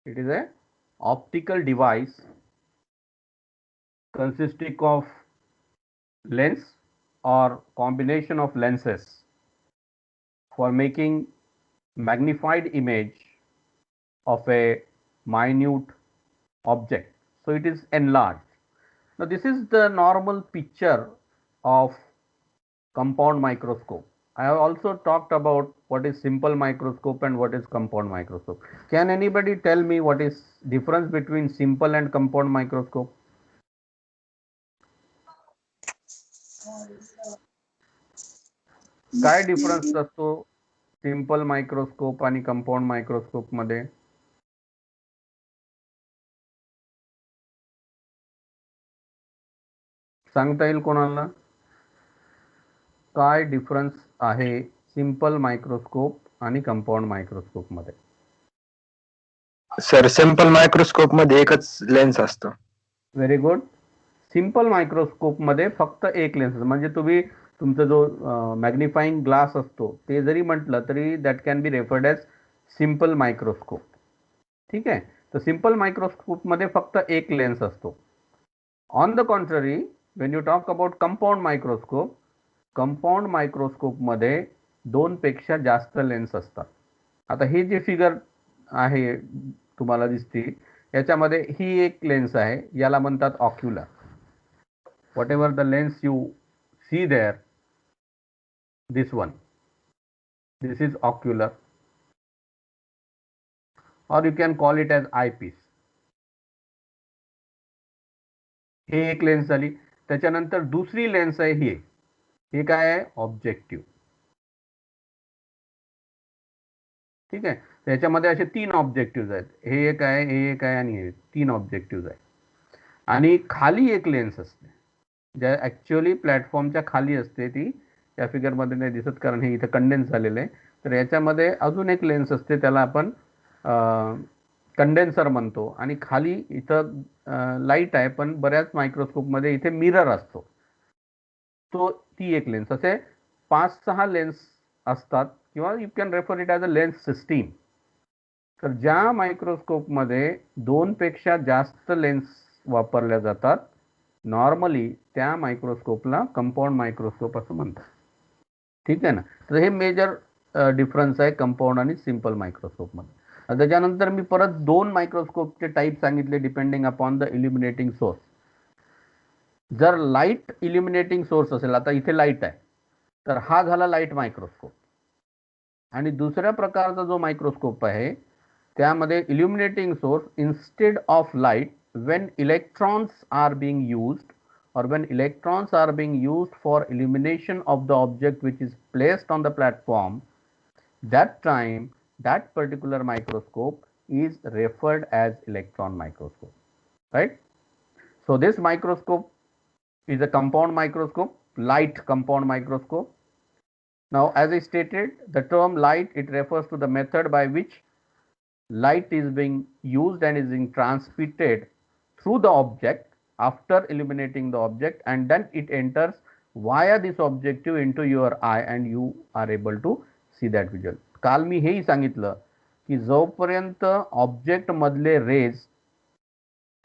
It is a optical device consisting of lens or combination of lenses for making magnified image of a minute object. So it is enlarged. Now this is the normal picture of compound microscope. I have also talked about what is simple microscope and what is compound microscope. Can anybody tell me what is difference between simple and compound microscope? काय difference असतो simple microscope आणि compound microscope मध्ये? सांगता येईल कोणाला? काय difference आहे simple microscope आणि कंपाऊंड मायक्रोस्कोप मध्ये? सर सिंपल मायक्रोस्कोप मध्ये एकच लेन्स असतो. Very good. सिंपल मायक्रोस्कोप मध्ये फक्त एक लेन्स, म्हणजे तुम्ही तुमचा जो मॅग्निफाइंग ग्लास असतो ते जरी म्हटलं तरी that can be referred as simple microscope. ठीक आहे. तर सिंपल मायक्रोस्कोप मध्ये फक्त एक लेन्स असतो. On the contrary when you talk about compound microscope, compound microscope मध्ये दोनपेक्षा जास्त लेन्स असतात. आता हे जे फिगर आहे तुम्हाला दिसते याच्यामध्ये ही एक लेन्स आहे, याला म्हणतात ocular. Whatever the lens you see there, this one, this is ocular, और you can call it as eyepiece. हे एक लेन्स झाली. त्याच्यानंतर दुसरी लेन्स आहे ही, हे काय आहे? ऑब्जेक्टिव्ह. ठीक आहे. त्याच्यामध्ये असे तीन ऑब्जेक्टिव्ह आहेत, हे एक आहे, हे एक आहे आणि हे तीन ऑब्जेक्टिव्ह आहेत. आणि खाली एक लेन्स असते ज्या ॲक्च्युअली प्लॅटफॉर्मच्या खाली असते, ती या फिगरमध्ये नाही दिसत कारण हे इथं कंडेन्स झालेलं आहे. तर याच्यामध्ये अजून एक लेन्स असते, त्याला आपण कंडेन्सर म्हणतो. आणि खाली इथं लाईट आहे, पण बऱ्याच मायक्रोस्कोपमध्ये इथे मिरर असतो, तो ती एक लेन्स. असे 5-6 लेन्स असतात, किंवा you can refer it as a lens system. तर ज्या मायक्रोस्कोपमध्ये दोनपेक्षा जास्त लेन्स वापरल्या जातात नॉर्मली, त्या मायक्रोस्कोपला कंपाऊंड मायक्रोस्कोप असं म्हणतात. ठीक आहे ना. तर हे मेजर डिफरन्स आहे कंपाऊंड आणि सिंपल मायक्रोस्कोपमध्ये. त्याच्यानंतर मी परत दोन मायक्रोस्कोपचे टाईप सांगितले डिपेंडिंग अपॉन द इल्युमिनेटिंग सोर्स. जर लाईट इल्युमिनेटिंग सोर्स असेल, आता इथे लाईट आहे, तर हा झाला लाईट मायक्रोस्कोप. आणि दुसऱ्या प्रकारचा जो मायक्रोस्कोप आहे त्यामध्ये illuminating source instead of light, when electrons are being used, or when electrons are being used for illumination of the object which is placed on the platform, that time that particular microscope is referred as electron microscope, right? So this microscope is a compound microscope, light compound microscope. Now as I stated, the term light, it refers to the method by which light is being used and is being transmitted through the object after illuminating the object, and then it enters via this objective into your eye and you are able to see that visual. काल मी हेही सांगितलं की जोपर्यंत object मधले raise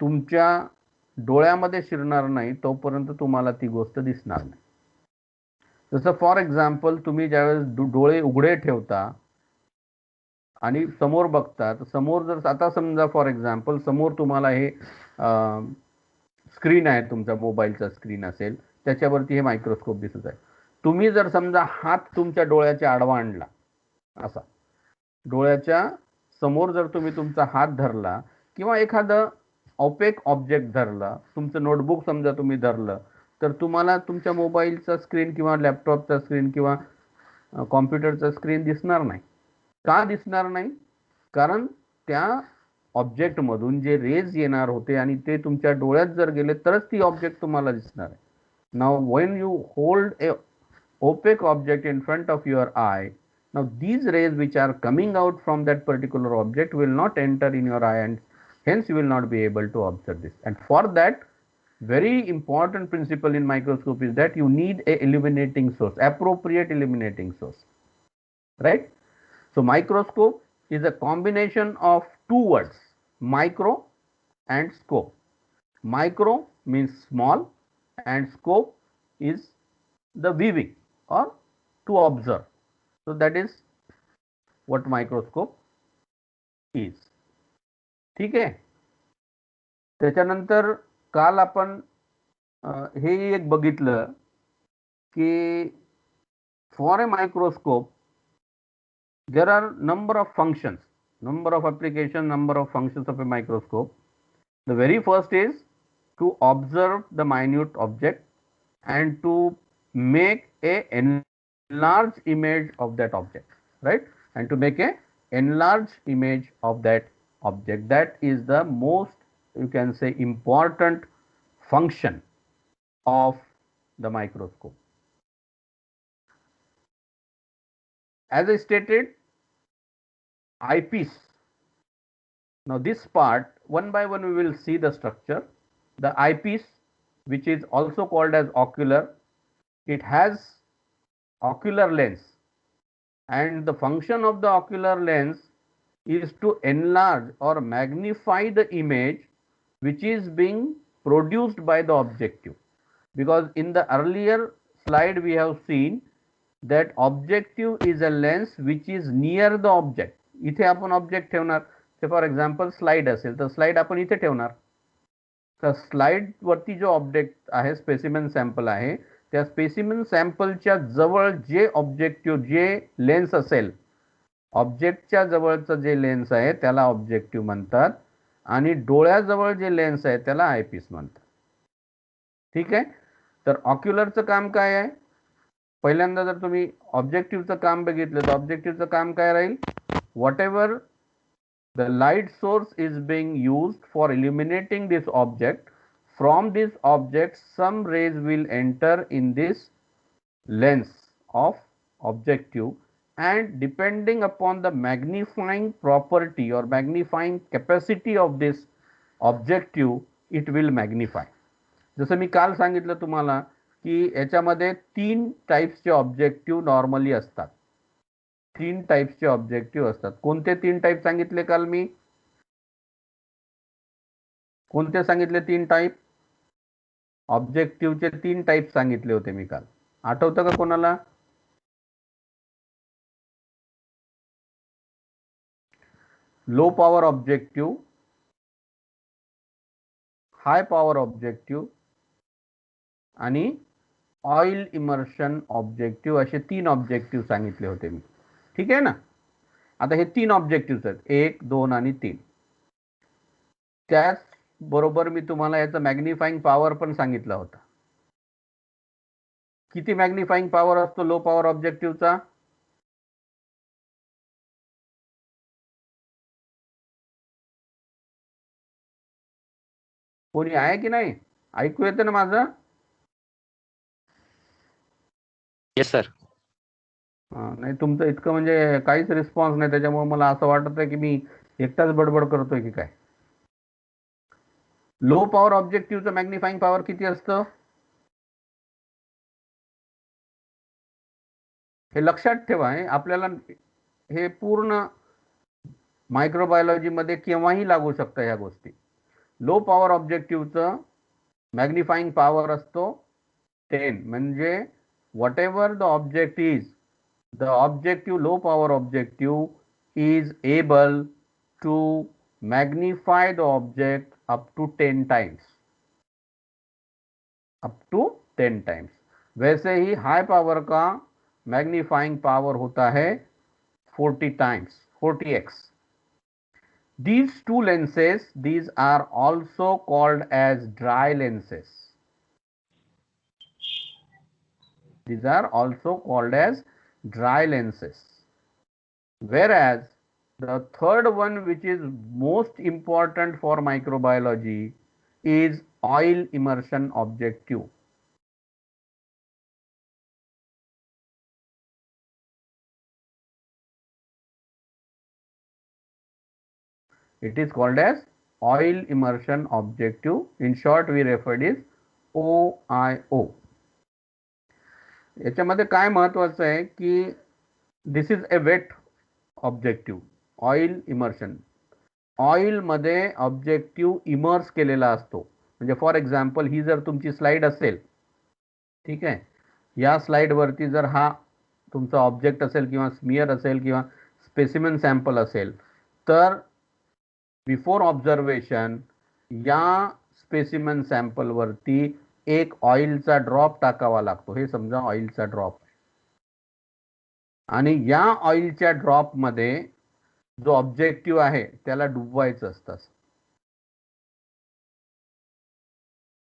तुमच्या डोळ्यामध्ये शिरणार नाही तोपर्यंत तुम्हाला ती गोष्ट दिसणार नाही. जसं फॉर एक्झाम्पल, तुम्ही ज्यावेळेस डोळे उघडे ठेवता आणि समोर बघता, तर समोर जर आता समजा फॉर एक्झाम्पल समोर तुम्हाला हे स्क्रीन आहे, तुमचा मोबाईलचा स्क्रीन असेल, त्याच्यावरती हे मायक्रोस्कोप दिसत आहे. तुम्ही जर समजा हात तुमच्या डोळ्याच्या आडवा आणला, असा डोळ्याच्या समोर जर तुम्ही तुमचा हात धरला किंवा एखादं ऑपेक ऑब्जेक्ट धरला, तुमचं नोटबुक समजा तुम्ही धरलं, तर तुम्हाला तुमच्या मोबाईलचा स्क्रीन किंवा लॅपटॉपचा स्क्रीन किंवा कॉम्प्युटरचा स्क्रीन दिसणार नाही. का दिसणार नाही? कारण त्या ऑब्जेक्टमधून जे रेज येणार होते आणि ते तुमच्या डोळ्यात जर गेले तरच ती ऑब्जेक्ट तुम्हाला दिसणार आहे. Now when you hold a opaque object in front of your eye, now these rays which are coming out from that particular object will not enter in your eye, and hence you will not be able to observe this. And for that, very important principle in microscope is that you need a illuminating source, appropriate illuminating source, right? So microscope is a combination of two words. micro and scope. Micro means small and scope is the viewing or to observe. So that is what microscope is. ठीक आहे. त्याच्यानंतर काल आपण हे एक बघितलं की for a microscope there are number of functions, number of application, number of functions of a microscope. The very first is to observe the minute object and to make a enlarged image of that object, right? And to make a enlarged image of that object. That is the most, you can say, important function of the microscope. As I stated, eyepiece. Now this part, one by one we will see the structure. The eyepiece, which is also called as ocular, it has ocular lens, and the function of the ocular lens is to enlarge or magnify the image which is being produced by the objective. Because in the earlier slide we have seen that objective is a lens which is near the object. इथे आपण object ठेवणार, for example slide असेल तर slide आपण इथे ठेवणार. तर slide वरती जो ऑब्जेक्ट आहे, स्पेसिमेन सॅम्पल आहे, त्या स्पेसिमेन सॅम्पलच्या जवळ जे ऑब्जेक्टिव्ह, जे लेन्स असेल, ऑब्जेक्टच्या जवळचं जे लेन्स आहे त्याला ऑब्जेक्टिव्ह म्हणतात आणि डोळ्याजवळ जे लेन्स आहे त्याला आयपीस म्हणतात. ठीक आहे. तर ऑक्युलरचं काम काय आहे? पहिल्यांदा जर तुम्ही ऑब्जेक्टिव्हचं काम बघितलं तर ऑब्जेक्टिव्हचं काम काय राहील? Whatever the light source is being used for illuminating this object, from this object some rays will enter in this lens of objective, and depending upon the magnifying property or magnifying capacity of this objective it will magnify. जसं मी काल सांगितलं तुम्हाला की याच्यामध्ये 3 टाइप्सचे objective normally असतात. 3 टाइप्सचे objective असतात. कोणते 3 type सांगितले काल मी? कोणते सांगितले 3 टाइप? ऑब्जेक्टिव्हचे 3 टाइप सांगितले होते मी काल. आठवतं का कोणाला? Low power objective, high power objective आणि ऑइल इमर्शन ऑब्जेक्टिव्ह, असे 3 ऑब्जेक्टिव्ह सांगितले होते मी. ठीक आहे ना. आता हे 3 ऑब्जेक्टिव्ह आहेत, 1, 2 आणि 3. त्याच बरोबर मी तुम्हाला याचा मॅग्निफाइंग पॉवर पण सांगितला होता. किती मॅग्निफाइंग पॉवर असतो लो पॉवर ऑब्जेक्टिव्हचा? कोणी आहे की नाही? ऐकू येतं ना माझं? Yes sir. नाही, तुमचं इतकं म्हणजे काहीच रिस्पॉन्स नाही, त्याच्यामुळे मला असं वाटत आहे की मी एकटाच बडबड करतोय की काय. लो पॉवर ऑब्जेक्टिव्हचं मॅग्निफाइंग पॉवर किती असतं? हे लक्षात ठेवा. आपल्याला हे पूर्ण मायक्रोबायोलॉजी मध्ये केव्हाही लागू शकतं ह्या गोष्टी. लो पॉवर ऑब्जेक्टिव्हचं मॅग्निफाइंग पॉवर असतो 10. म्हणजे whatever the object is, the objective, low power objective is able to magnify the object up to 10 times, up to 10 times. वैसे ही हाई पावर का मैग्नीफाइंग पावर होता है 40 times, 40x. These two lenses, these are also called as dry lenses. These are also called as dry lenses. Whereas the third one, which is most important for microbiology, is oil immersion objective. It is called as oil immersion objective. In short, we refer it as OIO. याच्यामध्ये काय महत्वाचं आहे की this is a wet objective, oil immersion. Oil मध्ये objective immerse केलेला असतो. म्हणजे for example ही जर तुमची स्लाइड असेल, ठीक आहे, या स्लाइड वरती जर हा तुमचा ऑब्जेक्ट असेल किंवा स्मियर असेल किंवा स्पेसिमेन सॅम्पल असेल, तर बिफोर ऑब्झर्वेशन या स्पेसिमेन सॅम्पल वरती एक ऑइलचा ड्रॉप टाकावा लागतो. हे समजा ऑइलचा ड्रॉप, आणि या ऑइलच्या ड्रॉप मध्ये जो ऑब्जेक्टिव्ह आहे त्याला डुबवायचं असतं.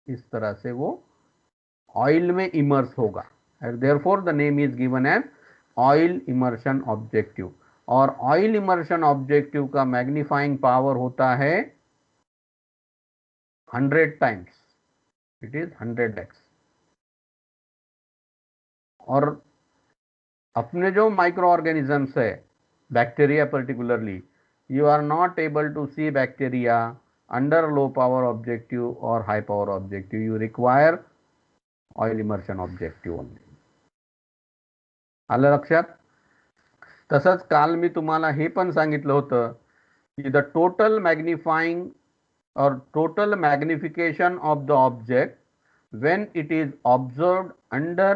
इस तरह से वो ऑयल में इमर्स होगा. Therefore the name is given as oil immersion objective. और ऑयल इमर्शन ऑब्जेक्टिव का मैग्नीफाइंग पावर होता है 100 टाइम्स. It is 100x. और अपने जो माइक्रो ऑर्गेनिजम्स है, bacteria particularly, you are not able to see bacteria under low power objective or high power objective. You require oil immersion objective only. आलं लक्षात? तसंच काल मी तुम्हाला हे पण सांगितलं होतं की the total magnifying or total magnification of the object when it is observed under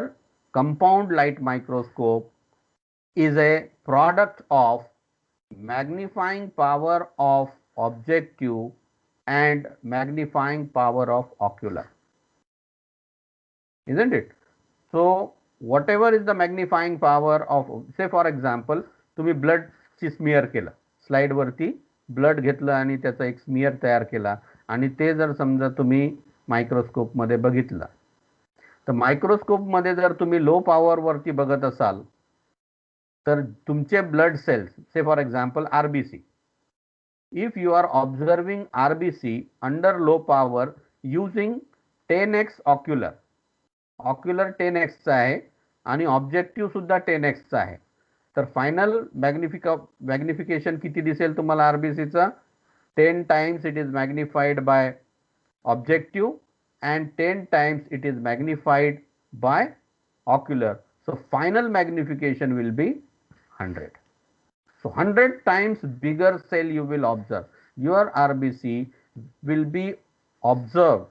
compound light microscope is a product of magnifying power of objective and magnifying power of ocular, isn't it? So whatever is the magnifying power of, say for example, तुम्ही blood ची smear केलं, slide वरती blood घेतलं आणि त्याचा एक smear तयार केला, आणि ते जर समजा तुम्ही मायक्रोस्कोप मध्ये बघितलं, तर मायक्रोस्कोप मध्ये जर तुम्ही लो पॉवर वरती बघत असाल तर तुमचे blood cells, say for example RBC, if you are observing RBC under low power using 10x ocular, ocular 10x चा आहे आणि ऑब्जेक्टिव्ह सुद्धा 10x चा आहे, तर फायनल मॅग्निफिकेशन किती दिसेल तुम्हाला आरबीसीचा? 10 times it is magnified by objective and 10 times it is magnified by ocular. So final magnification will be 100. So 100 times bigger cell you will observe. Your RBC will be observed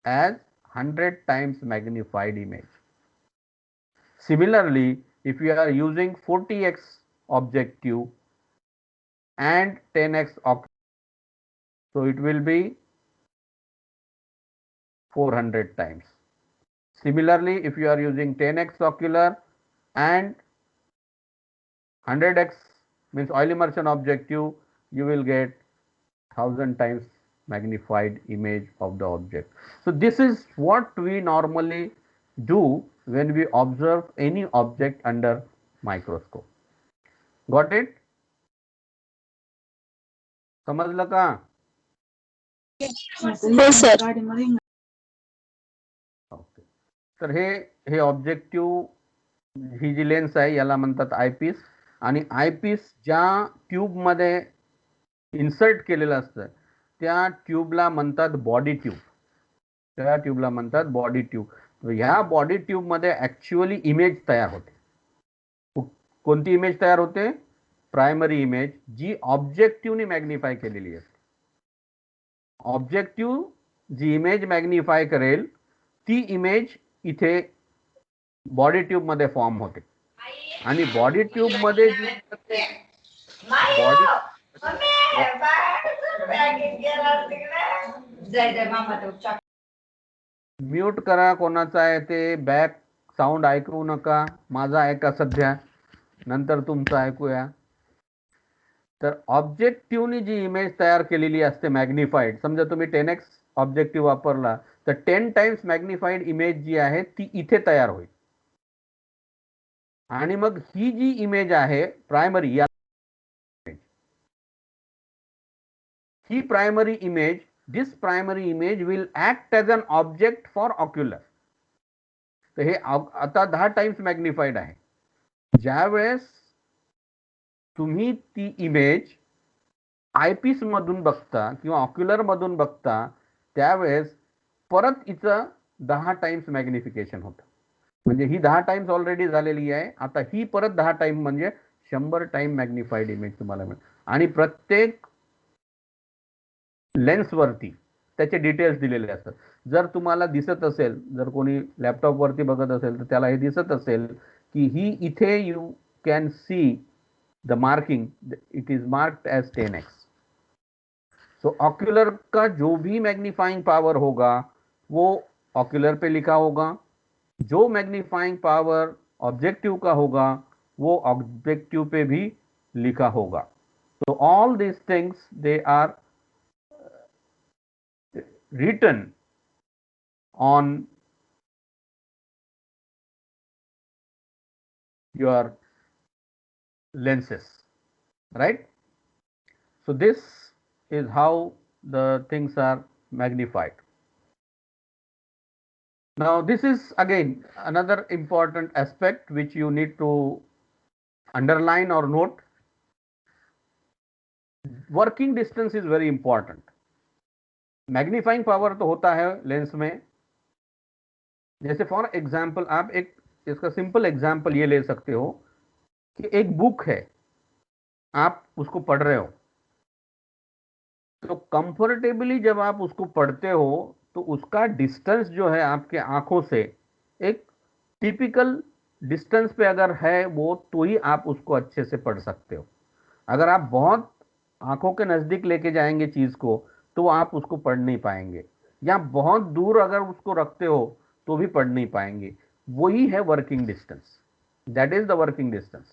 as 100 times magnified image. Similarly, if you are using 40x objective and 10x ocular, so it will be 400 times. Similarly, if you are using 10x ocular and 100x means oil immersion objective, you will get 1000 times magnified image of the object. So this is what we normally do when we observe any object under microscope. Got it? समजलं का? हो sir. Okay. तर हे objective, ही जी lens आहे याला म्हणतात eyepiece, आणि eyepiece ज्या tube मध्ये इन्सर्ट केलेलं असतं त्या ट्यूबला म्हणतात बॉडी ट्यूब. त्या ट्यूबला म्हणतात बॉडी ट्यूब. ह्या बॉडी ट्यूब मध्ये ऍक्च्युअली इमेज तयार होते. कोणती इमेज तयार होते? प्रायमरी इमेज, जी ऑब्जेक्टिव्हने मॅग्निफाय केलेली असते. ऑब्जेक्टिव्ह जी इमेज मॅग्निफाय करेल ती इमेज इथे बॉडी ट्यूब मध्ये फॉर्म होते, आणि बॉडी ट्यूब मध्ये म्यूट करा कोणाचा आहे ते, बॅक साऊंड ऐकू नका, माझा ऐका सध्या, नंतर तुमचं ऐकूया. तर ऑब्जेक्टिव्हनी जी इमेज तयार केलेली असते मॅग्निफाईड, समजा तुम्ही 10x ऑब्जेक्टिव्ह वापरला तर 10 टाइम्स मॅग्निफाईड इमेज जी आहे ती इथे तयार होईल, आणि मग ही जी इमेज आहे प्रायमरी, ही primary image, this primary image will act as an object for ocular. तर हे आता 10 टाइम्स मॅग्निफाईड आहे. ज्यावेळेस तुम्ही ती इमेज आयपीस मधून बघता किंवा ऑक्युलर मधून बघता त्यावेळेस परत हिचं 10 टाइम्स मॅग्निफिकेशन होतं. म्हणजे ही 10 टाइम्स ऑलरेडी झालेली आहे, आता ही परत 10 टाइम म्हणजे 100 टाइम मॅग्निफाईड इमेज तुम्हाला मिळेल. आणि प्रत्येक लेन्सवरती त्याचे डिटेल्स दिलेले असतात. जर तुम्हाला दिसत असेल, जर कोणी लॅपटॉपवरती बघत असेल तर त्याला हे दिसत असेल की ही इथे you can see the marking, it is marked as 10x. So ocular का जो भी मैग्नीफाइंग पावर होगा वो ऑक्यूलर पे लिखा होगा, जो मैग्नीफाइंग पावर ऑब्जेक्टिव का होगा वो ऑब्जेक्टिव पे भी लिखा होगा. तो all these things they are written on your lenses, right? So this is how the things are magnified. Now this is again another important aspect which you need to underline or note. Working distance is very important. Magnifying power तो होता है lens में. जैसे for example आप एक इसका simple example ये ले सकते हो कि एक बुक है, आप उसको पढ़ रहे हो, तो कंफर्टेबली जब आप उसको पढ़ते हो तो उसका डिस्टेंस जो है आपके आंखों से एक टिपिकल डिस्टेंस पे अगर है वो, तो ही आप उसको अच्छे से पढ़ सकते हो. अगर आप बहुत आंखों के नजदीक लेके जाएंगे चीज को तो आप उसको पढ़ नहीं पाएंगे, या बहुत दूर अगर उसको रखते हो तो भी पढ़ नहीं पाएंगे. वही है working distance. That is the working distance.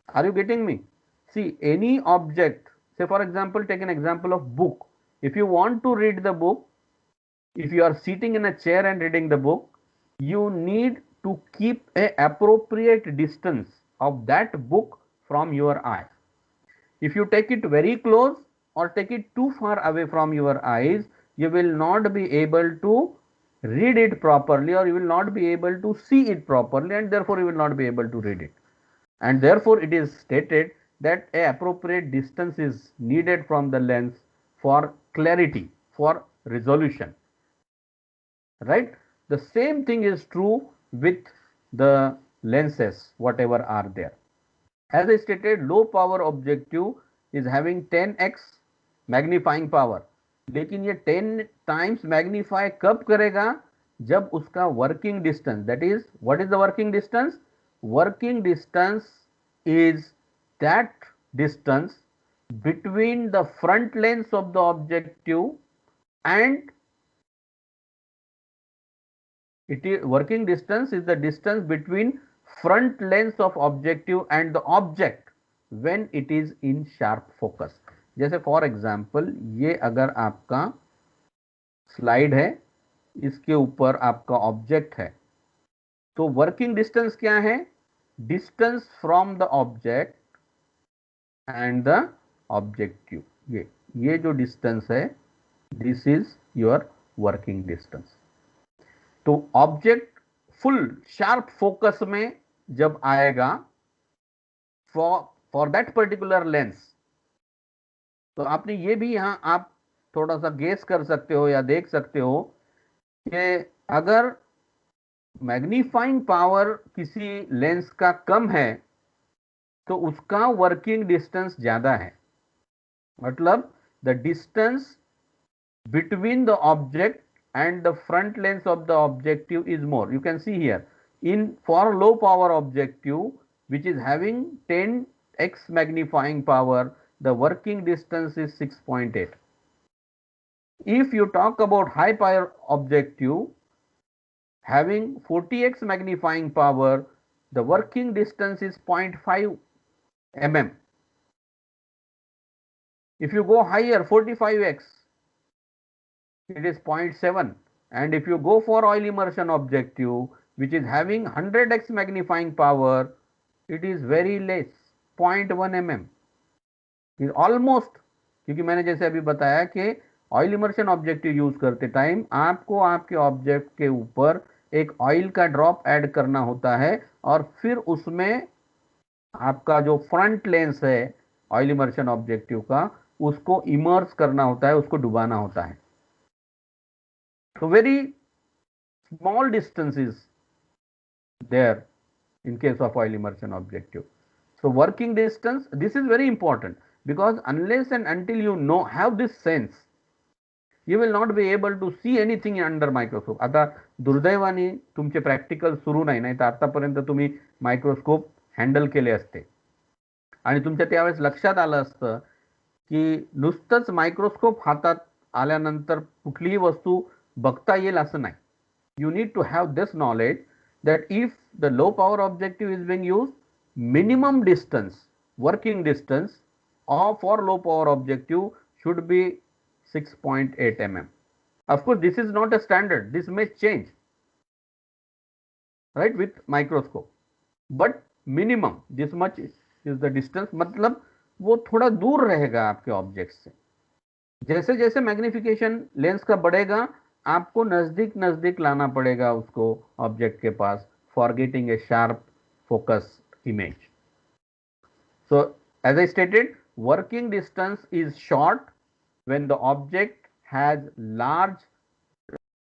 Are you getting me? See, any object, say for example, take an example of book. If you want to read the book, if you are sitting in a chair and reading the book, you need to keep a appropriate distance of that book from your eye. If you take it very close or take it too far away from your eyes, you will not be able to read it properly, or you will not be able to see it properly, and therefore you will not be able to read it. And therefore it is stated that a appropriate distance is needed from the lens for clarity, for resolution, right? The same thing is true with the lenses whatever are there. As I stated, low power objective is having 10x magnifying power, लेकिन ये 10 times magnify कब करेगा? जब उसका working distance, that is, what is the working distance? Working distance is that distance between the front lens of the objective and working distance is the distance between front lens of objective and the object when it is in sharp focus. जैसे for example ये अगर आपका slide है, इसके ऊपर आपका object है, तो वर्किंग डिस्टेंस क्या है? Distance from the object and the objective. ये जो डिस्टेंस है, this is your working distance. तो ऑब्जेक्ट फुल शार्प फोकस में जब आएगा फॉर दैट पर्टिकुलर लेंस, तो आपने ये भी यहां आप थोड़ा सा गेस कर सकते हो या देख सकते हो कि अगर मैग्नीफाइंग पावर किसी लेंस का कम है तो उसका वर्किंग डिस्टेंस ज्यादा है. मतलब the distance between the object and the front lens of the objective is more. You can see here, in for low power objective which is having 10x magnifying power, the working distance is 6.8. If you talk about high power objective having 40x magnifying power, the working distance is 0.5 mm. If you go higher, 45x, it is 0.7. And if you go for oil immersion objective which is having 100x magnifying power, it is very less, 0.1 mm. is almost, क्योंकि मैंने जैसे अभी बताया कि oil immersion objective use करते time आपको आपके object के ऊपर एक ऑयल का ड्रॉप ऐड करना होता है और फिर उसमें आपका जो फ्रंट लेंस है ऑयल इमर्शन ऑब्जेक्टिव का, उसको इमर्स करना होता है, उसको डुबाना होता है. So very small distance is there in case of oil immersion objective. So working distance, this is very important. because unless and until you know, have this sense, you will not be able to see anything under microscope. आता दुर्दैवाने तुमचे practical सुरू नाही तर आतापर्यंत तुम्ही microscope handle केले असते आणि तुमच्या त्यावेळेस लक्षात आलं असतं की नुसतंच मायक्रोस्कोप हातात आल्यानंतर कुठलीही वस्तू बघता येईल असं नाही. You need to have this knowledge that if the low power objective is being used, minimum distance, working distance for low power objective should be 6.8 mm. Of course, this is not a standard. This may change, right, with microscope. But minimum this much is the distance. मतलब वो थोड़ा दूर रहेगा आपके object से. जैसे जैसे magnification lens का बढ़ेगा आपको नजदीक नजदीक लाना पड़ेगा उसको ऑब्जेक्ट के पास, for getting a sharp focus image. So as I stated, working distance is short when the object has large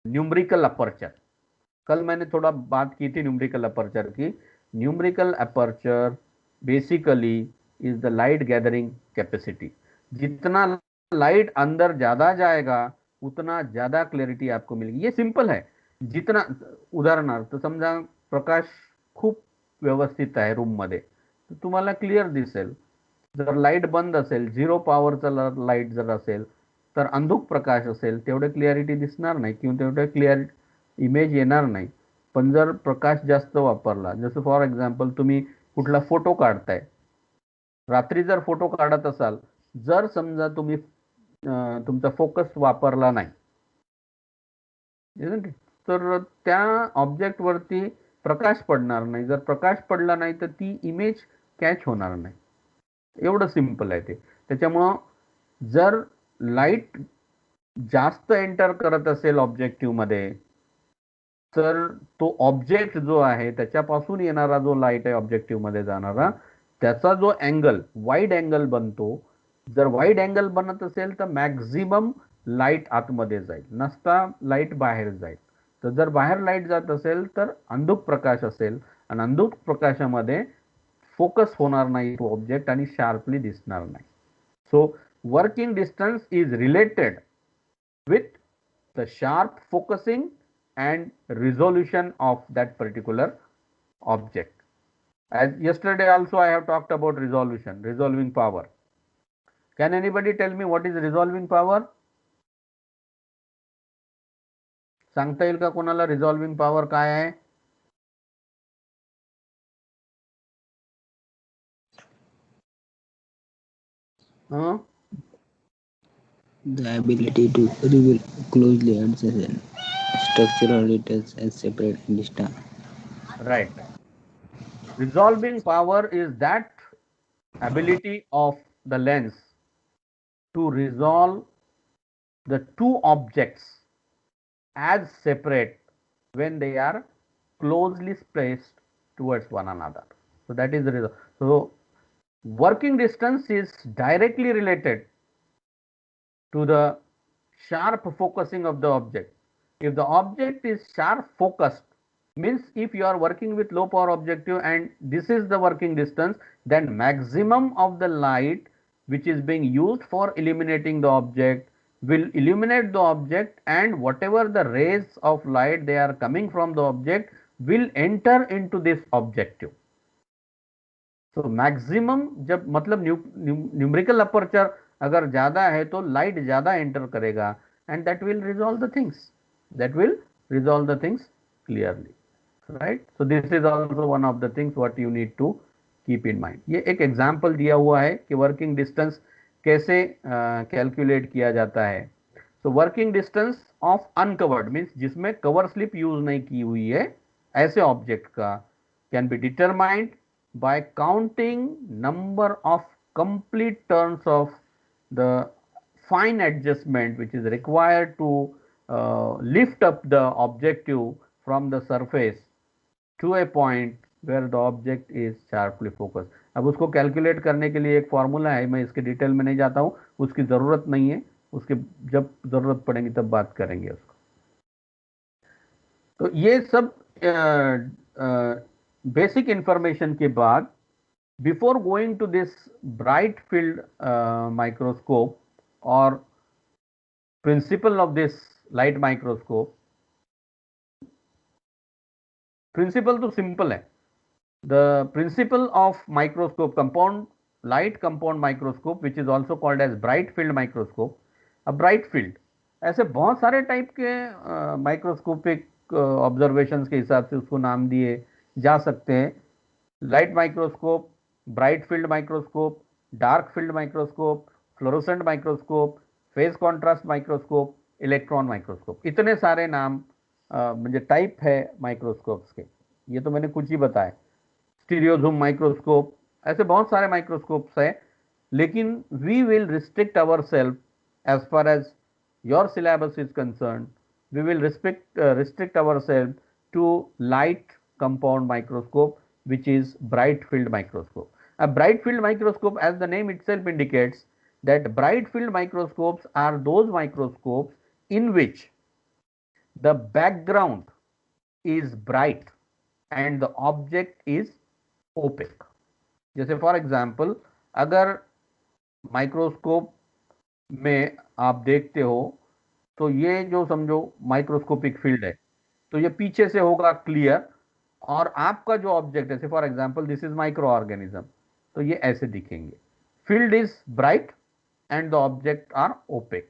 numerical aperture. कल मैंने थोड़ा बात की थी न्यूमेरिकल अपर्चर की. Numerical aperture basically is the light gathering capacity. जितना light अंदर ज्यादा जाएगा उतना ज्यादा क्लॅरिटी आपको मिलेगी. ये सिंपल है. जितना उदाहरणार्थ समजा प्रकाश खूप व्यवस्थित आहे रूम मध्ये तर तुम्हाला क्लिअर दिसेल. जर लाईट बंद असेल, 0 पॉवरचा लाईट जर असेल तर अंधुक प्रकाश असेल तेवढे क्लिअरिटी दिसणार नाही किंवा तेवढे क्लिअर इमेज येणार नाही. पण जर प्रकाश जास्त वापरला, जसं फॉर एक्झाम्पल तुम्ही कुठला फोटो काढताय, रात्री जर फोटो काढत असाल, जर समजा तुम्ही तुमचा फोकस वापरला नाही तर त्या ऑब्जेक्ट वरती प्रकाश पडणार नाही. जर प्रकाश पडला नाही तर ती इमेज कॅच होणार नाही. एवढं सिंपल आहे ते. त्याच्यामुळं जर लाईट जास्त एंटर करत असेल ऑब्जेक्टिव्ह मध्ये तर तो ऑब्जेक्ट जो आहे त्याच्यापासून येणारा जो लाईट आहे ऑब्जेक्टिव्ह मध्ये जाणारा, त्याचा जो अँगल वाईड अँगल बनतो. जर वाईड अँगल बनत असेल तर मॅक्झिमम लाईट आतमध्ये जाईल, नसता लाईट बाहेर जाईल. तर जर बाहेर लाईट जात असेल तर अंधुक प्रकाश असेल आणि अंधुक प्रकाशामध्ये फोकस होणार नाही तो ऑब्जेक्ट आणि शार्पली दिसणार नाही. So working distance is related with the sharp focusing and resolution of that particular object. As yesterday also I have talked about resolution, resolving power. Can anybody tell me what is resolving power? सांगता येईल का कोणाला resolving power काय आहे? The ability to reveal closely adjacent structural details as separate and distant. Right. Resolving power is that ability of the lens to resolve the two objects as separate when they are closely spaced towards one another. So that is the result. So working distance is directly related to the sharp focusing of the object. If the object is sharp focused, means if you are working with low power objective and this is the working distance, then maximum of the light which is being used for illuminating the object will illuminate the object, and whatever the rays of light they are coming from the object will enter into this objective. So maximum जब मतलब numerical aperture अगर ज्यादा है तो light ज्यादा enter करेगा and that will resolve the things. That will resolve the things clearly, right? So this is also one of the things what you need to keep in mind. ये एक example दिया हुआ है कि working distance कैसे calculate किया जाता है. So working distance of uncovered means जिसमें कवर स्लिप यूज नहीं की हुई है ऐसे ऑब्जेक्ट का can be determined by counting number of complete turns of the fine adjustment which is required to lift up the objective from the surface to a point where the object is sharply focused. अब उसको calculate करने के लिए एक formula है, मैं इसके detail में नहीं जाता हूँ, उसकी ज़रूरत नहीं है, उसके जब ज़रूरत पड़ेगी तब बात करेंगे उसको. तो ये सब बेसिक इंफॉर्मेशन के बाद before going to this bright field microscope or principle of this light microscope, principle तो simple है. The principle of microscope, compound light compound microscope, which is also called as bright field microscope. A bright field, ऐसे बहुत सारे type के microscopic observations के हिसाब से उसको नाम दिए जा सकते हैं. Light microscope, bright field microscope, dark field microscope, fluorescent microscope, phase contrast microscope, electron microscope, इतने सारे नाम म्हणजे टाइप है माइक्रोस्कोप्स के. ये तो मैंने कुछ ही बताया. स्टीरियोजूम माइक्रोस्कोप, ऐसे बहुत सारे माइक्रोस्कोप्स है. लेकिन we will restrict our self as far as your syllabus is concern. We will restrict our self to light compound microscope which is bright field microscope. A bright field microscope, as the name itself indicates, that bright field microscopes are those microscopes in which the background is bright and the object is opaque. जैसे for example अगर microscope में आप देखते हो तो ये जो समझो माइक्रोस्कोपिक फील्ड है, तो ये पीछे से होगा क्लियर, और आपका जो ऑब्जेक्ट है, for example this is micro organism, तो ये ऐसे दिखेंगे. Field is bright and the object are opaque,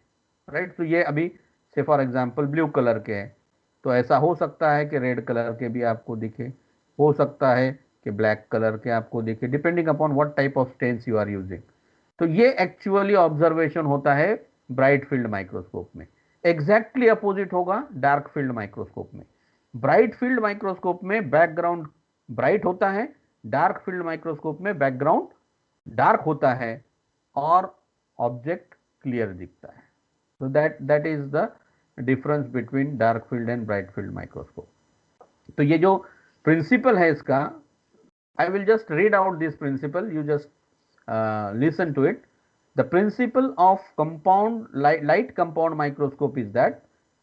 right. तो ये अभी से फॉर एग्जाम्पल ब्लू कलर के हैं, तो ऐसा हो सकता है कि रेड कलर के भी आपको दिखे, हो सकता है कि ब्लैक कलर के आपको दिखे, depending upon what type of stains you are using. तो ये एक्चुअली ऑब्जर्वेशन होता है ब्राइट फील्ड माइक्रोस्कोप में. एग्जैक्टली अपोजिट होगा डार्क फील्ड माइक्रोस्कोप में. ब्राइट फील्ड माइक्रोस्कोप में बैकग्राउंड ब्राइट होता है, डार्क फील्ड माइक्रोस्कोप में बैकग्राउंड डार्क होता है और ऑब्जेक्ट क्लियर दिखता है. so that is the difference between dark field and bright field microscope. तो ये जो प्रिंसिपल है इसका, I will just read out this principle, you just listen to it. The principle of compound light compound microscope is that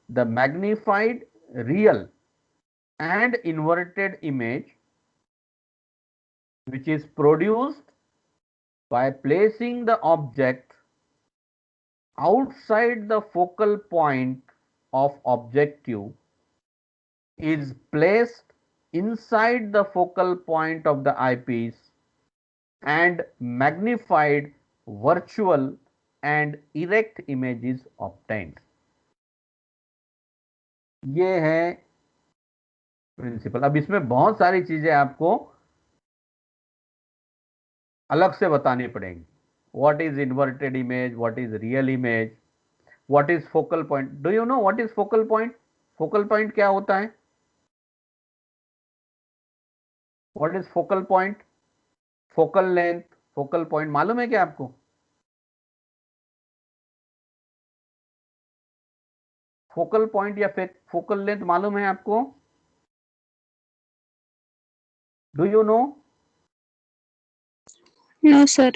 the magnified real and inverted image which is produced by placing the object outside the focal point of objective is placed inside the focal point of the eyepiece and magnified virtual and erect image is obtained. ये है principal. अब इसमें बहुत सारी चीजें आपको अलग से बतानी पड़ेंगी. What is inverted image, what is real image, what is focal point. Do you know what is focal point? Focal point क्या होता है? What is focal point? Focal length, focal point मालूम है क्या आपको? फोकल पॉइंट या focal length मालूम है आपको? Do you know? No, sir.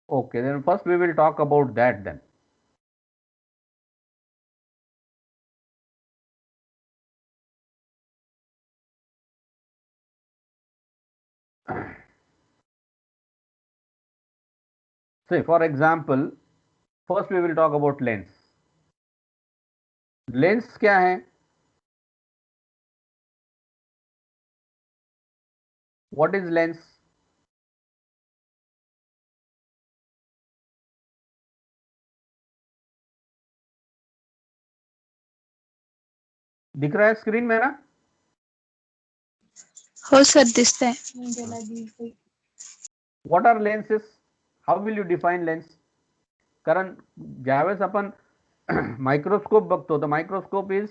Okay, then first we will talk about that then. Say for example, first we will talk about lens. Lens क्या है? What is lens? दिख रहा है screen में ना? हो सर दिसत आहे. What are lenses? How will you define lens? कारण ज्यावेळेस आपण माइक्रोस्कोप बघतो तर microscope is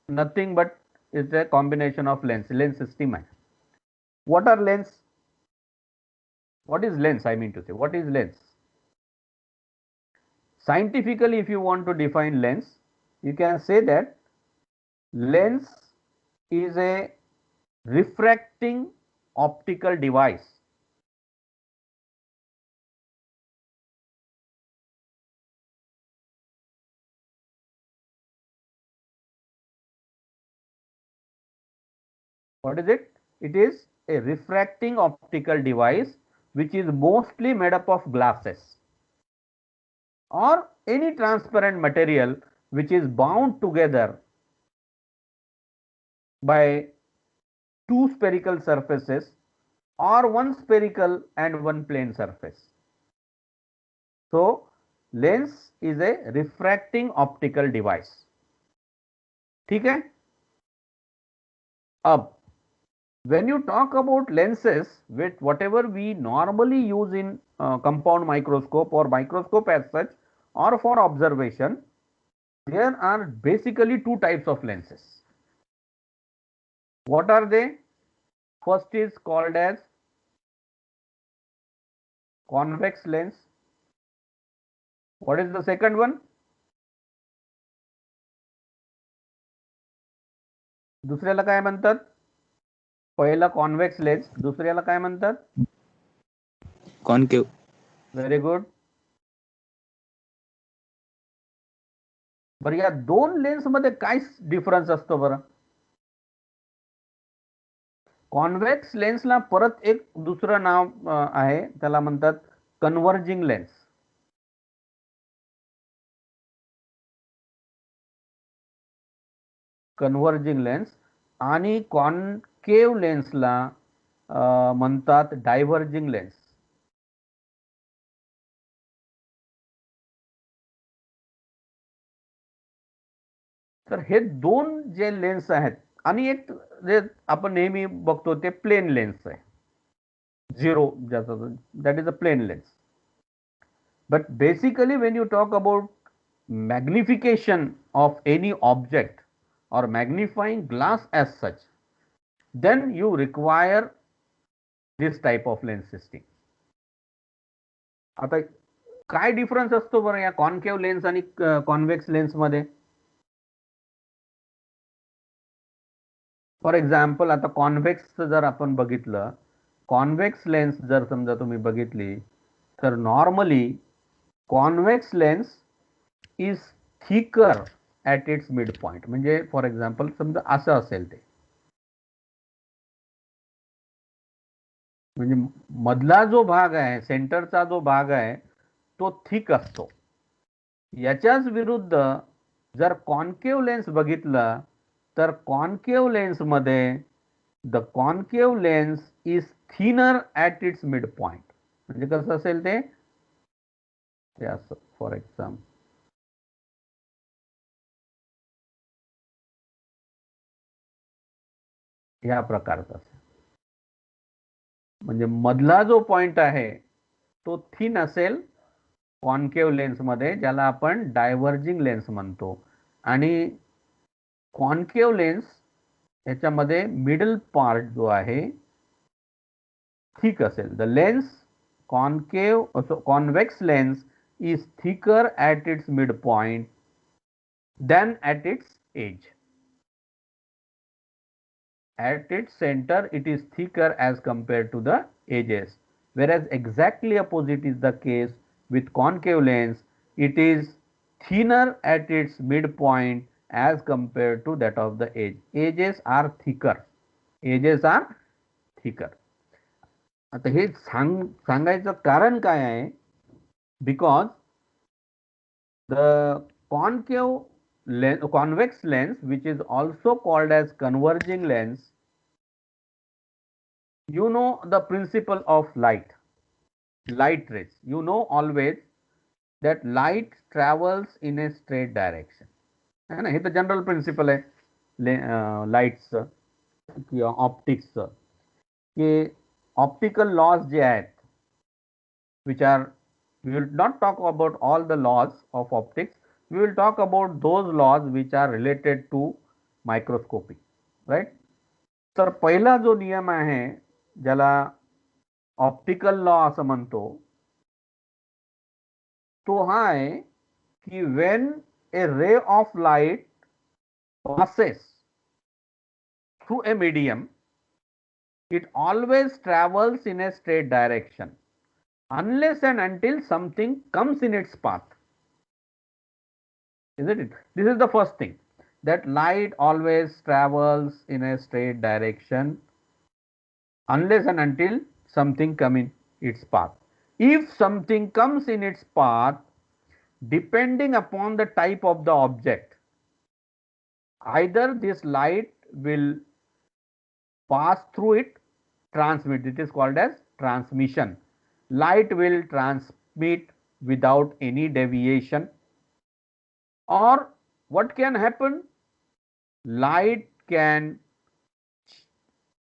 nothing but is a combination of lens. Lens system आहे. What are lens? What is lens? I mean to say, what is lens? Scientifically, if you want to define lens, you can say that lens is a refracting optical device what is it? It is a refracting optical device which is mostly made up of glasses, or any transparent material which is bound together by two spherical surfaces or one spherical and one plane surface. So lens is a refracting optical device. ठीक है. अब when you talk about lenses, with whatever we normally use in compound microscope or microscope as such, or for observation, there are basically two types of lenses. What are they? First is called as convex lens. What is the second one? दुसऱ्याला काय म्हणतात? पहिला convex lens, दुसऱ्याला काय म्हणतात? Concave. Very good. बरं, या दोन लेन्स मध्ये काय डिफरन्स असतो बरं? कॉन्व्हेक्स लेन्सला परत एक दुसरं नाव आहे, त्याला म्हणतात कन्व्हर्जिंग लेन्स. Converging lens. आणि कॉन्केव्ह लेन्सला म्हणतात डायव्हर्जिंग लेन्स. तर हे दोन जे लेन्स आहेत, आणि एक जे आपण नेहमी बघतो ते प्लेन लेन्स आहे, झिरो, ज्याचं that is a plane lens. But basically when you talk about magnification of any object or magnifying glass as such, then you require this type of lens system. आता काय difference असतो बरं या concave lens आणि convex lens मध्ये? For example, आता convex जर आपण बघितलं, कॉन्व्हेक्स लेन्स जर समजा तुम्ही बघितली, तर normally convex lens is thicker at its mid point. म्हणजे फॉर एक्झाम्पल समजा असं असेल ते, म्हणजे मधला जो भाग आहे, सेंटरचा जो भाग आहे, तो थिक असतो. याच्याच विरुद्ध जर कॉन्केव्ह लेन्स बघितला, तर कॉन्केव्ह लेन्स मध्ये the concave lens is thinner at its mid point. म्हणजे कसं असेल ते असं, फॉर एक्झाम्पल या प्रकारचा असेल. म्हणजे मधला जो पॉइंट आहे तो थिन असेल कॉन्केव्ह लेन्स मध्ये, ज्याला आपण डायव्हर्जिंग लेन्स म्हणतो. आणि कॉन्केव्ह लेन्स याच्यामध्ये मिडल पार्ट जो आहे थिक असेल. The lens convex lens is thicker at its mid point than at its edge. At its center it is thicker as compared to the edges, whereas exactly opposite is the case with concave lens. It is thinner at its midpoint as compared to that of the edge. Edges are thicker. Edges are thicker. आता हे सांगायचं कारण काय आहे? Because the concave lens, convex lens, which is also called as converging lens, you know the principle of light rays. You know always that light travels in a straight direction, है ना? हे तर general principal आहे लाईटचं किंवा ऑप्टिक्सचं, की optical laws जे आहेत, which are, we will not talk about all the laws of optics. We will talk about those laws which are related to microscopy, right? तर पहिला जो नियम आहे, ज्याला ऑप्टिकल लॉ असं म्हणतो, तो हा आहे की when a ray of light passes through a medium, it always travels in a straight direction unless and until something comes in its path. Isn't it? This is the first thing, that light always travels in a straight direction unless and until something come in its path. If something comes in its path, depending upon the type of the object, either this light will pass through it, transmit, it is called as transmission. Light will transmit without any deviation, or what can happen? Light can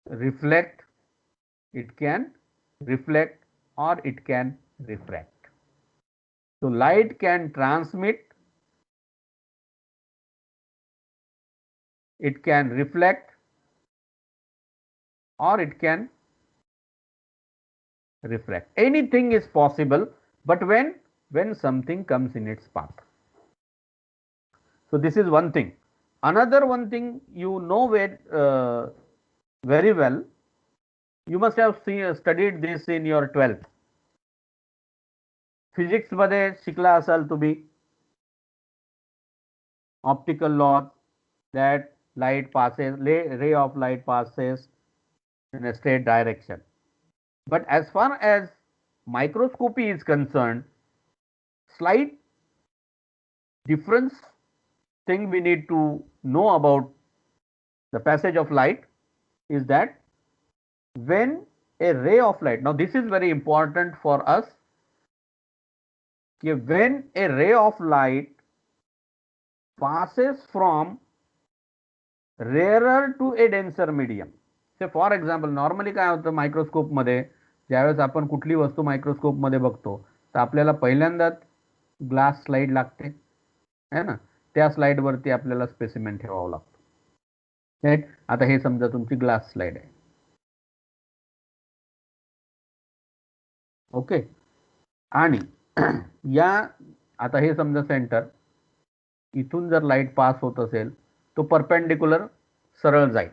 reflect, it can reflect, or it can refract. So light can transmit, it can reflect, or it can refract. Anything is possible, but when something comes in its path. So this is one thing. Another one thing, you know very well, you must have studied this in your 12th. Physics मध्ये शिकला असाल तुम्ही optical law, that light passes, ray of light passes in a straight direction. But as far as microscopy is concerned, slight difference thing we need to know about the passage of light is that when a ray of light, now this is very important for us, when a ray of light passes from rarer to a denser medium. से for example normally काय होतं मायक्रोस्कोपमध्ये, ज्यावेळेस आपण कुठली वस्तू मायक्रोस्कोपमध्ये बघतो तर आपल्याला पहिल्यांदाच ग्लास स्लाइड लागते है ना, त्या स्लाइडवरती आपल्याला स्पेसिमेन ठेवावं लागतो. राईट. आता हे समजा तुमची ग्लास स्लाइड आहे. ओके. आणि या आता हे समजा सेंटर, इथून जर लाईट पास होत असेल तो परपेंडिक्युलर सरळ जाईल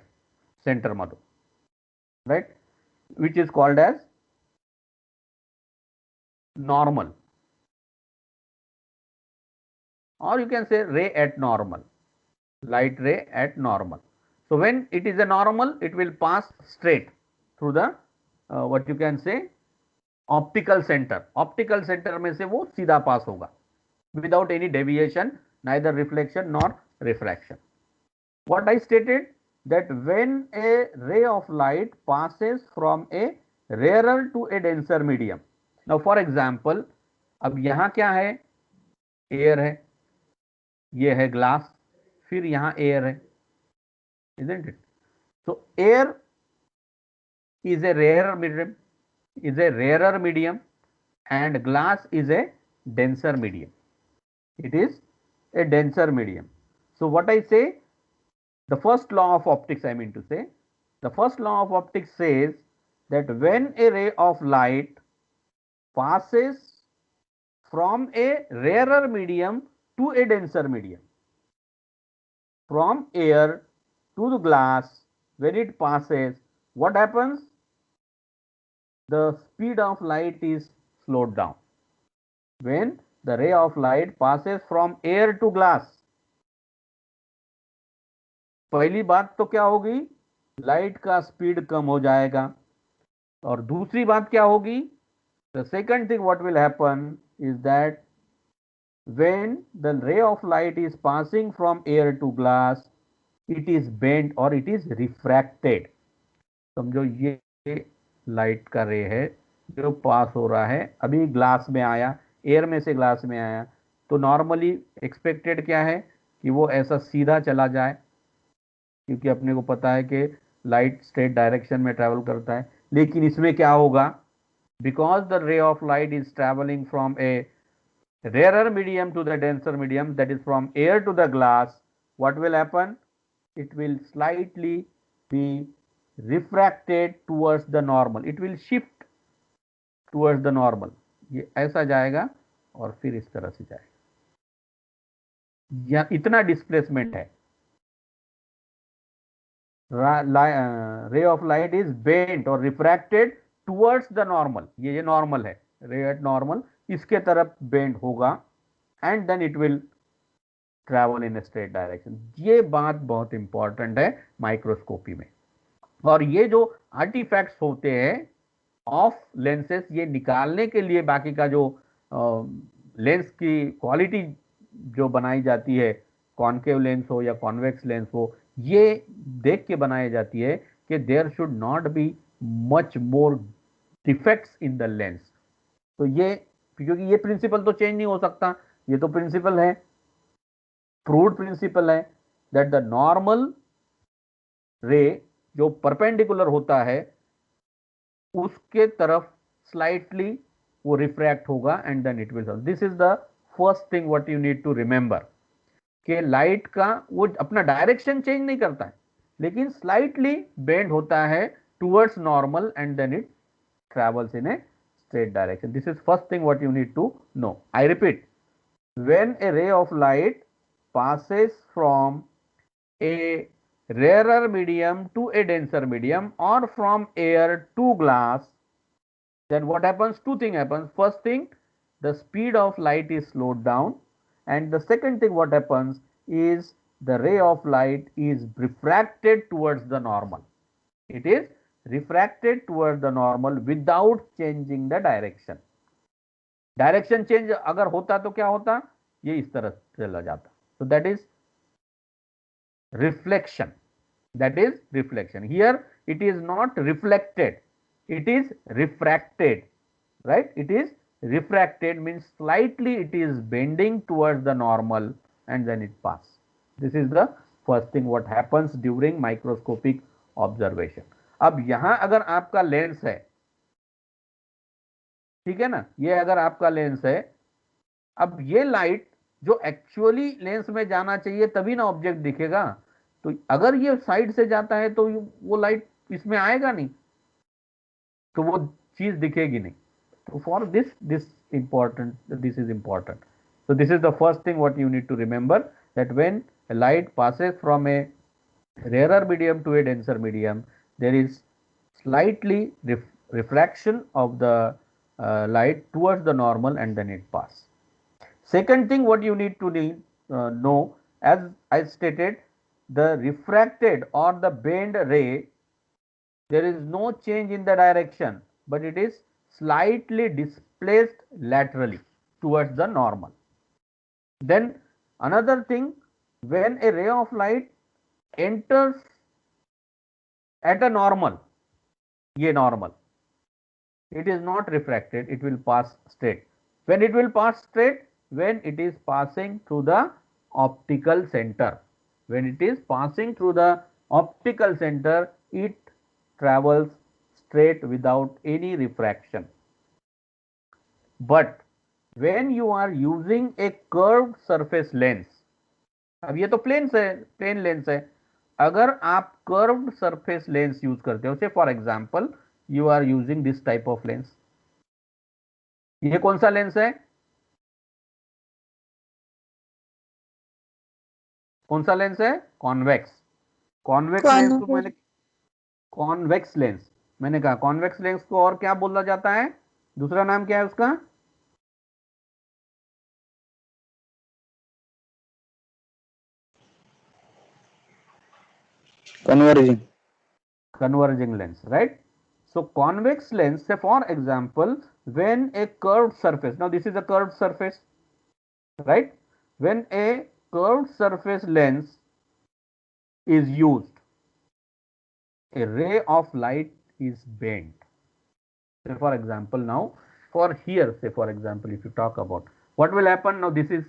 सेंटर मधून, right, which is called as normal, or you can say ray at normal, light ray at normal. So when it is a normal, it will pass straight through the what you can say optical center. Optical center में से वो सीधा पास होगा without any deviation, neither reflection nor refraction. What I stated, that when a ray of light passes from a rarer to a denser medium. Now for example, अब यहाँ क्या है, air है, ये है ग्लास, फिर यहाँ एयर है, isn't it? So air is a rarer medium, and glass is a denser medium. It is a denser medium. So what I say, the first law of optics, I mean to say, the first law of optics says that when a ray of light passes from a rarer medium to a denser medium, from air to the glass, when it passes, what happens? The speed of light is slowed down. When the ray of light passes from air to glass, पहली बात तो क्या होगी, light का speed कम हो जाएगा, और दूसरी बात क्या होगी, the second thing what will happen is that when the ray of light is passing from air to glass, it is bent or it is refracted. समझो ये लाइट का रे है जो पास हो रहा है, अभी ग्लास में आया, एयर में से ग्लास में आया, तो नॉर्मली एक्सपेक्टेड क्या है कि वो ऐसा सीधा चला जाए, क्योंकि अपने को पता है कि लाइट स्ट्रेट डायरेक्शन में ट्रैवल करता है. लेकिन इसमें क्या होगा, बिकॉज द रे of light is travelling from A rarer medium to the denser medium, that is from air to the glass, what will happen? It will slightly be refracted towards the normal. It will shift towards the normal. ये ऐसा जाएगा और फिर इस तरह से जाएगा. या इतना डिस्प्लेसमेंट है. Ray of light is bent और रिफ्रैक्टेड टुवर्ड्स द नॉर्मल. ये नॉर्मल है, रे एट नॉर्मल, इसके तरफ बेंड होगा, and then it will travel in straight direction. ये बात बहुत इंपॉर्टेंट है माइक्रोस्कोपी में. और ये जो आर्टिफैक्ट्स होते हैं ऑफ लेंसेस ये निकालने के लिए बाकी का जो लेंस की क्वालिटी जो बनाई जाती है, कॉनकेव लेंस हो या कॉन्वेक्स लेंस हो, ये देख के बनाई जाती है कि there should not be much more defects in the lens. तो ये, क्योंकि ये प्रिंसिपल तो चेंज नहीं हो सकता, ये तो प्रिंसिपल है, प्रूव्ड प्रिंसिपल है, दैट द नॉर्मल रे जो परपेंडिकुलर होता है उसके तरफ स्लाइटली वो रिफ्रैक्ट होगा and then it will solve. This is the first thing what you need to remember, कि लाइट का वो अपना डायरेक्शन चेंज नहीं करता है, लेकिन स्लाइटली बेंड होता है towards normal and then it travels in a straight direction. This is first thing what you need to know. I repeat, when a ray of light passes from a rarer medium to a denser medium or from air to glass, then what happens? Two things happens. First thing, the speed of light is slowed down, and the second thing what happens is the ray of light is refracted towards the normal. It is refracted towards the normal without changing the direction. Direction change अगर होता तो क्या होता, ये इस तरह चला जाता। so that is reflection, that is reflection. Here it is not reflected, it is refracted, right? It is refracted means slightly it is bending towards the normal and then it pass. This is the first thing what happens during microscopic observation. अब यहां अगर आपका lens है, ठीक है ना, ये अगर आपका लेंस है, अब ये लाइट जो एक्चुअली लेंस में जाना चाहिए तभी ना ऑब्जेक्ट दिखेगा, तो अगर ये साइड से जाता है तो वो लाइट इसमें आएगा नहीं, तो वो चीज दिखेगी नहीं। तो for this this important, this is important. so this is the first thing what you need to remember, that when a light passes from a rarer medium to a denser medium, there is slightly refraction of the light towards the normal and then it pass. Second thing what you need to know, as I stated, the refracted or the bent ray, there is no change in the direction, but it is slightly displaced laterally towards the normal. Then another thing, when a ray of light enters at a normal, ये normal, it is not refracted, it will pass straight. When it will pass straight, when it is passing through the optical center. When it is passing through the optical center, it travels straight without any refraction. But when you are using a curved surface lens, अब ये तो plane है, plane lens है, अगर आप curved surface lens use करते हो, say for example you are using this type of lens, ये कौन सा लेंस है, कौन सा लेंस है, कॉन्वेक्स। कॉन्वेक्स लेंस को मैंने, कॉन्वेक्स लेंस मैंने कहा, कॉन्वेक्स लेंस को और क्या बोला जाता है, दूसरा नाम क्या है उसका, converging lens, right? So convex lens, say for example, when a curved surface, now this is a curved surface, right? When a curved surface lens is used, a ray of light is bent. Say for example, now for here, say for example, if you talk about what will happen, now this is,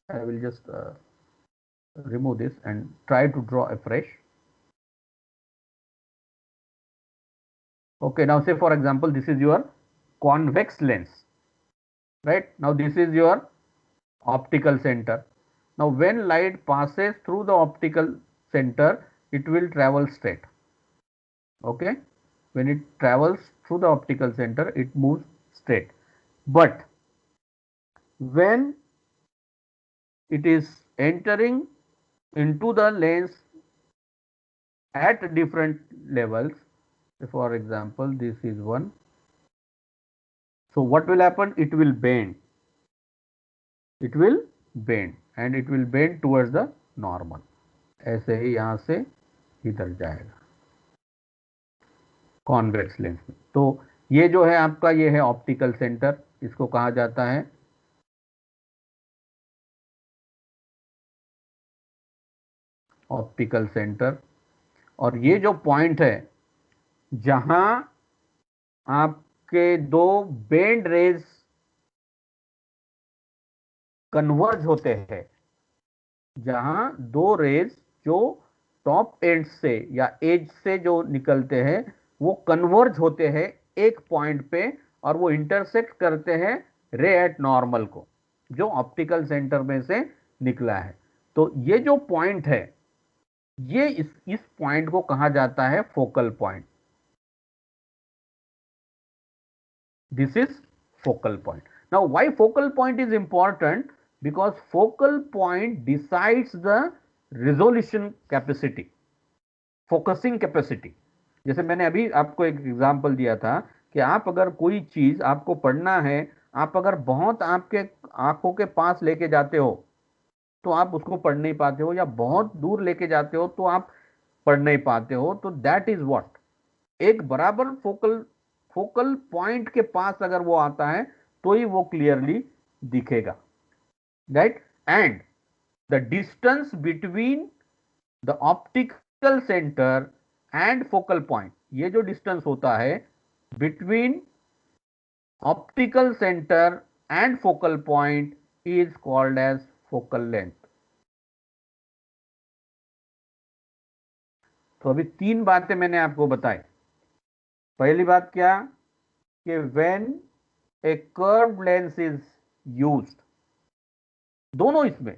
I will just remove this and try to draw afresh. Okay, now say for example, this is your convex lens, right? Now this is your optical center. Now when light passes through the optical center, it will travel straight. Okay, when it travels through the optical center, it moves straight. But when it is entering into the lens at different levels, for example, this is one. So what will happen? It will bend. It will bend and it will bend towards the normal. ऐसे ही यहाँ से इधर जाएगा convex lens में। तो ये जो है आपका, ये है ऑप्टिकल सेंटर, इसको कहा जाता है ऑप्टिकल सेंटर। और ये जो पॉइंट है जहां आपके दो बेंड रेज कन्वर्ज होते हैं, जहां दो रेज जो टॉप एंड से या एज से जो निकलते हैं वो कन्वर्ज होते हैं एक पॉइंट पे, और वो इंटरसेक्ट करते हैं रे एट नॉर्मल को, जो ऑप्टिकल सेंटर में से निकला है। तो ये जो पॉइंट है, ये इस पॉइंट को कहा जाता है focal point. This is focal point. Now, why focal point is important? Because focal point decides the resolution capacity, focusing capacity. जैसे मैंने अभी आपको एक एग्जांपल दिया था कि आप अगर कोई चीज आपको पढ़ना है, आप अगर बहुत आपके आंखों के पास लेके जाते हो तो आप उसको पढ़ नहीं पाते हो, या बहुत दूर लेके जाते हो तो आप पढ़ नहीं पाते हो। तो दैट इज व्हाट, एक बराबर फोकल फोकल पॉइंट के पास अगर वो आता है तो ही वो क्लियरली दिखेगा, right. And the distance between the optical centre and focal point, ये जो डिस्टेंस होता है between optical centre and focal point is called as focal length. तो अभी तीन बातें मैंने आपको बताई। पहली बात क्या कि when A curve lens is used, दोनों इसमें,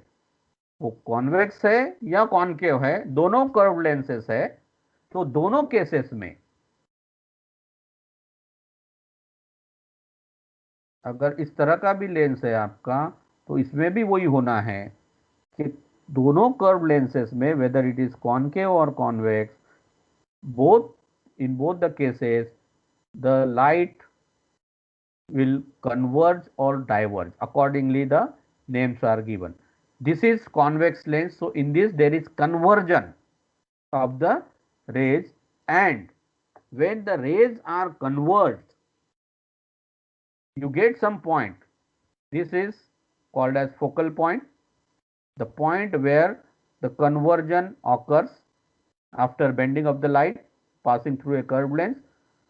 वो कॉन्वेक्स है या कॉनकेव है, दोनों कर्व लेंसेस है, तो दोनों केसेस में अगर इस तरह का भी लेंस है आपका, तो इसमें भी वही होना है कि दोनों कर्व लेंसेस में, वेदर इट इज कॉनकेव और convex, both in both the cases the light will converge or diverge, accordingly the names are given. This is convex lens, so in this there is conversion of the rays, and when the rays are converged you get some point. This is called as focal point, the point where the conversion occurs after bending of the light passing through a curved lens.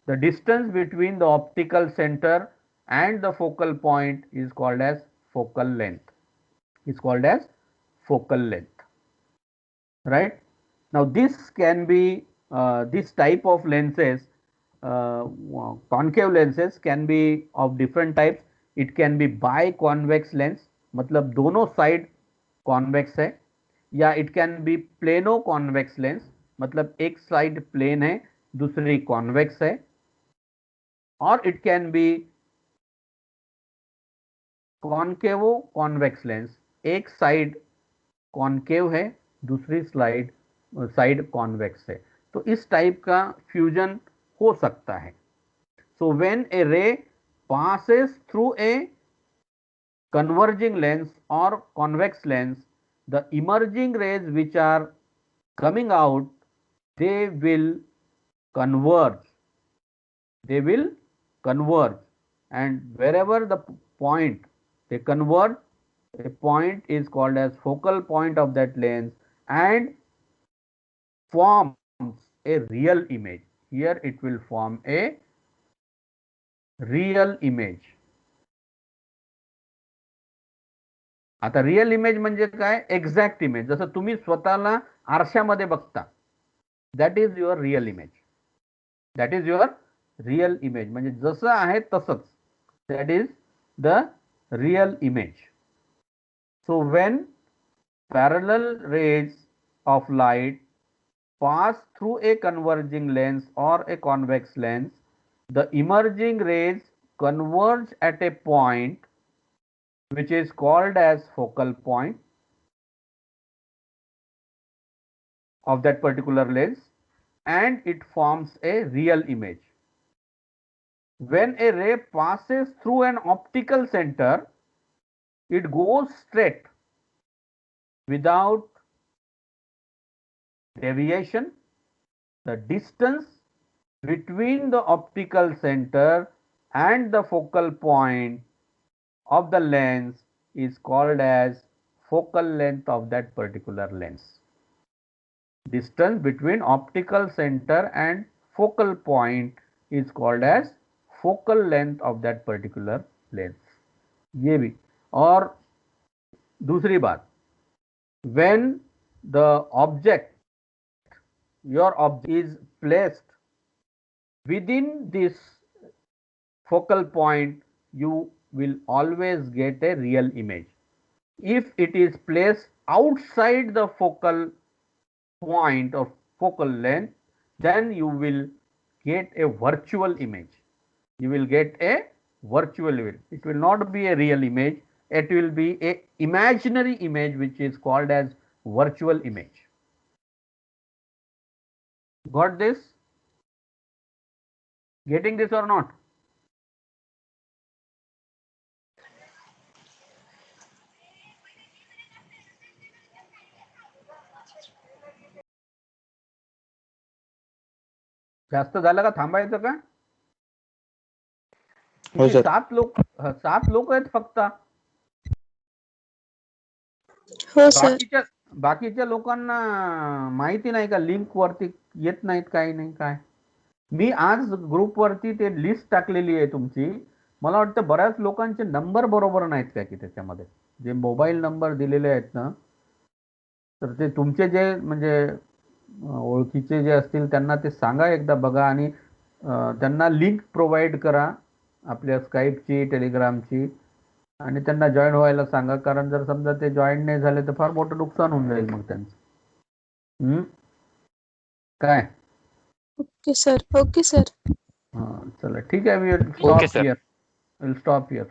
The distance between the optical center and the focal point is called as focal length. Is called as focal length, right? Now this can be this type of lenses, concave lenses can be of different types. It can be biconvex lens, मतलब दोनों side convex है, या it can be plano convex lens, मतलब एक side plane है दूसरी convex है, और it can be कॉनकेवो convex lens, एक साइड कॉनकेव है दूसरी साइड कॉन्वेक्स है। तो इस टाइप का फ्यूजन हो सकता है। सो व्हेन ए रे passes through a converging lens or convex lens, the emerging rays which are coming out, they will converge, they will converge, and wherever the point they converge, a point is called as focal point of that lens and forms a real image. Here it will form a real image. आता real image म्हणजे काय, exact image, जसं तुम्ही स्वतःला आरशामध्ये बघता, that is your real image, that is your real image, म्हणजे जसं आहे तसंच, that is the real image. So when parallel rays of light pass through a converging lens or a convex lens, the emerging rays converge at a point which is called as focal point of that particular lens, and it forms a real image. When a ray passes through an optical center, it goes straight without deviation. The distance between the optical center and the focal point of the lens is called as focal length of that particular lens. Distance between optical center and focal point is called as focal length of that particular lens. ये भी. और दूसरी बात, when the object, your object is placed within this focal point, you will always get a real image. If it is placed outside the focal point or focal length, then you will get a virtual image. You will get a virtual image. It will not be a real image. It will be a imaginary image, which is called as virtual image. Got this? Getting this or not? जास्त झालं का? थांबायचं का? हो sir. 7 लोक आहेत फक्त. हो सर. बाकीच्या लोकांना माहिती नाही का, लिंक वरती येत नाहीत, काही नाही काय. मी आज ग्रुप वरती ते लिस्ट टाकलेली आहे तुमची. मला वाटतं बऱ्याच लोकांचे नंबर बरोबर नाहीत काय की त्याच्यामध्ये, जे मोबाईल नंबर दिलेले आहेत ना, तर ते तुमचे जे म्हणजे ओळखीचे जे असतील त्यांना ते सांगा, एकदा बघा आणि त्यांना लिंक प्रोव्हाइड करा आपल्या स्काईपची, टेलिग्रामची, आणि त्यांना जॉईन व्हायला सांगा. कारण जर समजा ते जॉईन नाही झाले तर फार मोठं नुकसान होऊन जाईल मग त्यांचं. काय? Okay sir. Okay sir. हां, चला ठीक आहे. Okay, sir. Will stop here.